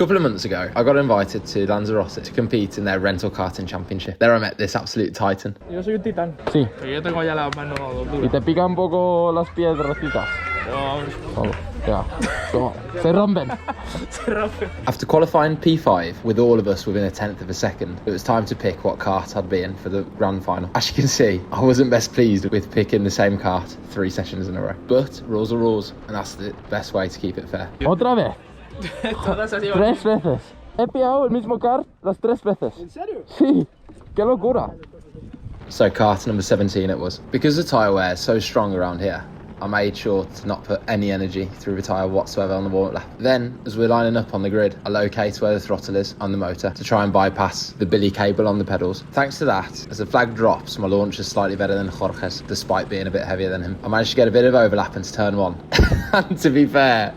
couple of months ago, I got invited to Lanzarote to compete in their rental karting championship. There I met this absolute titan. Yo soy un titán. Sí. Pero yo tengo ya las manos duras. ¿Y te pican un poco las piedrecitas? No. Oh, yeah. So, se rompen. Se rompe. After qualifying P5 with all of us within a tenth of a second, it was time to pick what kart I'd be in for the grand final. As you can see, I wasn't best pleased with picking the same kart 3 sessions in a row. But rules are rules, and that's the best way to keep it fair. Otra vez. Todas así. 3 veces. He pillado el mismo kart las 3 veces. ¿En serio? Sí. Qué locura. So kart number 17 it was. Because the tyre wear is so strong around here, I made sure to not put any energy through the tyre whatsoever on the warm-up lap. Then, as we're lining up on the grid, I locate where the throttle is on the motor to try and bypass the billy cable on the pedals. Thanks to that, as the flag drops, my launch is slightly better than Jorge's, despite being a bit heavier than him. I managed to get a bit of overlap into turn 1. And to be fair,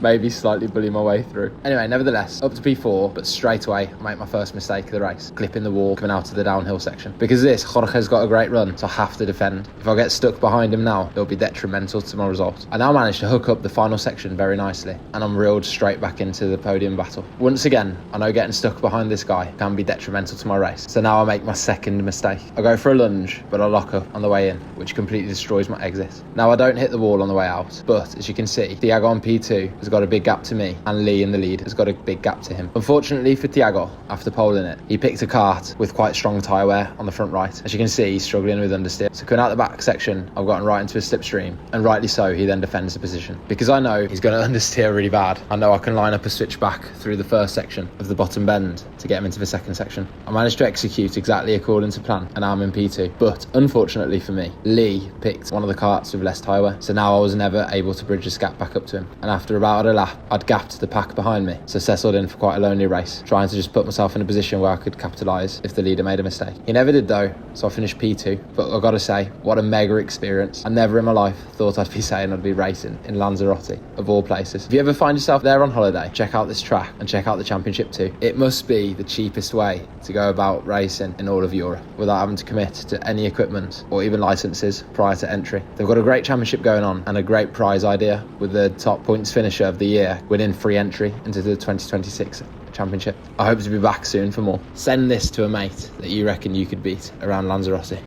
maybe slightly bully my way through. Anyway, nevertheless, up to P4, but straight away, I make my first mistake of the race, clipping the wall coming out of the downhill section. Because of this, Jorge's got a great run, so I have to defend. If I get stuck behind him now, it'll be detrimental to my result. I now managed to hook up the final section very nicely, and I'm reeled straight back into the podium battle. Once again, I know getting stuck behind this guy can be detrimental to my race, so now I make my second mistake. I go for a lunge, but I lock up on the way in, which completely destroys my exit. Now I don't hit the wall on the way out, but as you can see, Thiago on P2 has got a big gap to me, and Lee in the lead has got a big gap to him. Unfortunately for Thiago, after poling it, he picked a kart with quite strong tyre wear on the front right. As you can see, he's struggling with understeer. So coming out the back section, I've gotten right into a slipstream, and rightly so, he then defends the position. Because I know he's going to understeer really bad, I know I can line up a switch back through the first section of the bottom bend to get him into the second section. I managed to execute exactly according to plan, and now I'm in P2. But unfortunately for me, Lee picked one of the karts with less tyre wear, so now I was never able to bridge this gap back up to him. And after about a lap, I'd gapped the pack behind me, so settled in for quite a lonely race, trying to just put myself in a position where I could capitalise if the leader made a mistake. He never did though, so I finished P2, but I've got to say, what a mega experience. I never in my life thought I'd be saying I'd be racing in Lanzarote, of all places. If you ever find yourself there on holiday, check out this track and check out the championship too. It must be the cheapest way to go about racing in all of Europe without having to commit to any equipment or even licenses prior to entry. They've got a great championship going on and a great prize idea, with the top points finisher of the year winning free entry into the 2026 championship. I hope to be back soon for more. Send this to a mate that you reckon you could beat around Lanzarote.